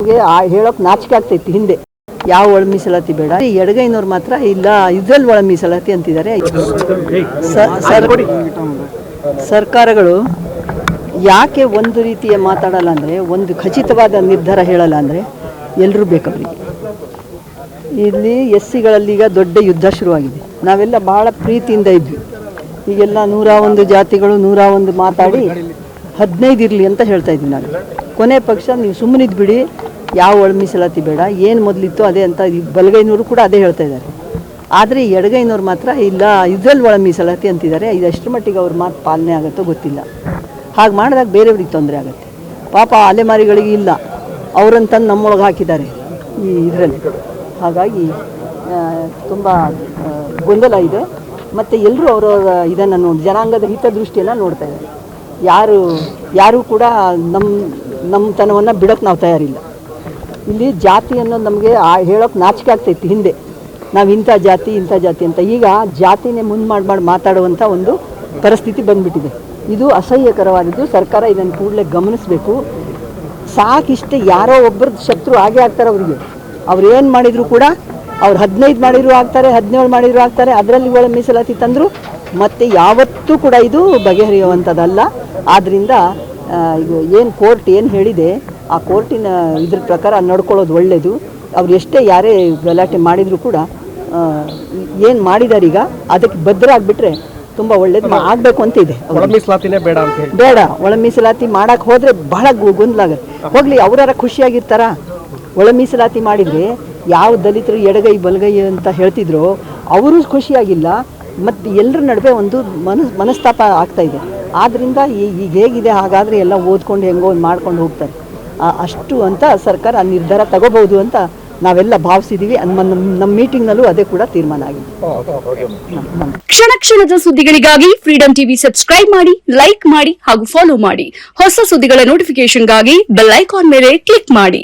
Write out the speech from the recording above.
ನಮಗೆ ಹೇಳೋಕೆ ನಾಚಿಕೆ ಆಗ್ತೈತಿ. ಹಿಂದೆ ಯಾವ ಒಳ ಮೀಸಲಾತಿ ಬೇಡ, ಎಡಗೈನವ್ರು ಮಾತ್ರ ಇಲ್ಲ ಇದ್ರಲ್ಲಿ ಒಳ ಮೀಸಲಾತಿ ಅಂತಿದ್ದಾರೆ. ಸರ್ಕಾರಗಳು ಯಾಕೆ ಒಂದು ರೀತಿಯ ಮಾತಾಡಲ್ಲ ಅಂದರೆ, ಒಂದು ಖಚಿತವಾದ ನಿರ್ಧಾರ ಹೇಳಲ್ಲ ಅಂದರೆ ಎಲ್ಲರೂ ಬೇಕವರಿಗೆ. ಇಲ್ಲಿ SCಗಳಲ್ಲಿ ಈಗ ದೊಡ್ಡ ಯುದ್ಧ ಶುರುವಾಗಿದೆ. ನಾವೆಲ್ಲ ಭಾಳ ಪ್ರೀತಿಯಿಂದ ಇದ್ವಿ. ಈಗೆಲ್ಲ 101 ಜಾತಿಗಳು 101 ಮಾತಾಡಿ 15 ಇರಲಿ ಅಂತ ಹೇಳ್ತಾ ಇದ್ವಿ ನಾನು. ಕೊನೆ ಪಕ್ಷ ನೀವು ಸುಮ್ಮನಿದ್ದು ಬಿಡಿ, ಯಾವ ಒಳ ಮೀಸಲಾತಿ ಬೇಡ, ಏನು ಮೊದಲಿತ್ತು ಅದೇ ಅಂತ ಬಲಗೈನವರು ಕೂಡ ಅದೇ ಹೇಳ್ತಾ ಇದ್ದಾರೆ. ಆದರೆ ಎಡಗೈನವ್ರು ಮಾತ್ರ ಇಲ್ಲ ಇದ್ರಲ್ಲಿ ಒಳ ಮೀಸಲಾತಿ ಅಂತಿದ್ದಾರೆ. ಇದು ಅಷ್ಟರ ಮಟ್ಟಿಗೆ ಅವ್ರ ಮಾತು ಪಾಲನೆ ಆಗುತ್ತೋ ಗೊತ್ತಿಲ್ಲ. ಹಾಗೆ ಮಾಡಿದಾಗ ಬೇರೆಯವ್ರಿಗೆ ತೊಂದರೆ ಆಗುತ್ತೆ. ಪಾಪ ಅಲೆಮಾರಿಗಳಿಗೆ ಇಲ್ಲ, ಅವರಂತಂದು ನಮ್ಮೊಳಗೆ ಹಾಕಿದ್ದಾರೆ ಈ ಇದರಲ್ಲಿ. ಹಾಗಾಗಿ ತುಂಬ ಗೊಂದಲ ಇದೆ. ಮತ್ತು ಎಲ್ಲರೂ ಅವರವರ ಇದನ್ನು ನೋಡಿ ಜನಾಂಗದ ಹಿತದೃಷ್ಟಿಯನ್ನು ನೋಡ್ತಾ ಇದ್ದಾರೆ. ಯಾರೂ ಕೂಡ ನಮ್ಮತನವನ್ನು ಬಿಡೋಕ್ಕೆ ನಾವು ತಯಾರಿಲ್ಲ. ಇಲ್ಲಿ ಜಾತಿ ಅನ್ನೋದು ನಮಗೆ ಹೇಳೋಕೆ ನಾಚಿಕೆ ಆಗ್ತೈತಿ. ಹಿಂದೆ ನಾವು ಇಂಥ ಜಾತಿ ಅಂತ, ಈಗ ಜಾತಿನೇ ಮುಂದೆ ಮಾತಾಡುವಂಥ ಒಂದು ಪರಿಸ್ಥಿತಿ ಬಂದುಬಿಟ್ಟಿದೆ. ಇದು ಅಸಹ್ಯಕರವಾದದ್ದು. ಸರ್ಕಾರ ಇದನ್ನು ಕೂಡಲೇ ಗಮನಿಸಬೇಕು. ಸಾಕಿಷ್ಟೇ ಯಾರೋ ಒಬ್ಬರದ್ದು ಶತ್ರು ಆಗೇ ಆಗ್ತಾರೆ ಅವರಿಗೆ. ಅವ್ರು ಏನು ಮಾಡಿದರೂ ಕೂಡ ಅವ್ರು 15 ಮಾಡಿದ್ರು ಆಗ್ತಾರೆ, 17 ಮಾಡಿದ್ರು ಆಗ್ತಾರೆ. ಅದರಲ್ಲಿ ಒಳ ಮೀಸಲಾತಿ ತಂದರು ಮತ್ತು ಯಾವತ್ತೂ ಕೂಡ ಇದು ಬಗೆಹರಿಯುವಂಥದ್ದಲ್ಲ. ಆದ್ದರಿಂದ ಇದು ಏನು ಕೋರ್ಟ್ ಏನು ಹೇಳಿದೆ ಆ ಕೋರ್ಟಿನ ಇದ್ರ ಪ್ರಕಾರ ನಡ್ಕೊಳ್ಳೋದು ಒಳ್ಳೆಯದು. ಅವ್ರು ಎಷ್ಟೇ ಯಾರೇ ಗಲಾಟೆ ಮಾಡಿದರೂ ಕೂಡ ಏನು ಮಾಡಿದಾರೆ ಈಗ ಅದಕ್ಕೆ ಭದ್ರ ಆಗಿಬಿಟ್ರೆ ತುಂಬ ಒಳ್ಳೇದು ಆಗಬೇಕು ಅಂತ ಇದೆ. ಬೇಡ ಒಳ ಮೀಸಲಾತಿ ಮಾಡೋಕ್ಕೆ ಹೋದರೆ ಬಹಳ ಗೊಂದಲ ಆಗುತ್ತೆ. ಹೋಗಲಿ, ಅವರ ಖುಷಿಯಾಗಿರ್ತಾರ. ಒಳ ಮೀಸಲಾತಿ ಮಾಡಿದರೆ ಯಾವ ದಲಿತರು ಎಡಗೈ ಬಲಗೈ ಅಂತ ಹೇಳ್ತಿದ್ರು ಅವರು ಖುಷಿಯಾಗಿಲ್ಲ. ಮತ್ತು ಎಲ್ಲರ ನಡುವೆ ಒಂದು ಮನಸ್ತಾಪ ಆಗ್ತಾಯಿದೆ. ಆದ್ದರಿಂದ ಈಗ ಹೇಗಿದೆ ಹಾಗಾದರೆ ಎಲ್ಲ ಓದ್ಕೊಂಡು ಹೆಂಗೋ ಮಾಡ್ಕೊಂಡು ಹೋಗ್ತಾರೆ. ಅಷ್ಟು ಅಂತ ಸರ್ಕಾರ ನಿರ್ಧಾರ ತಗೋಬಹುದು ಅಂತ ನಾವೆಲ್ಲ ಭಾವಿಸಿದ್ದೀವಿ. ನಮ್ಮ ಮೀಟಿಂಗ್ನಲ್ಲೂ ಅದೇ ಕೂಡ ತೀರ್ಮಾನ ಆಗಿದೆ. ಕ್ಷಣ ಕ್ಷಣದ ಸುದ್ದಿಗಳಿಗಾಗಿ ಫ್ರೀಡಂ ಟಿವಿ ಸಬ್ಸ್ಕ್ರೈಬ್ ಮಾಡಿ, ಲೈಕ್ ಮಾಡಿ ಹಾಗೂ ಫಾಲೋ ಮಾಡಿ. ಹೊಸ ಸುದ್ದಿಗಳ ನೋಟಿಫಿಕೇಶನ್ಗಾಗಿ ಬೆಲ್ ಐಕಾನ್ ಮೇಲೆ ಕ್ಲಿಕ್ ಮಾಡಿ.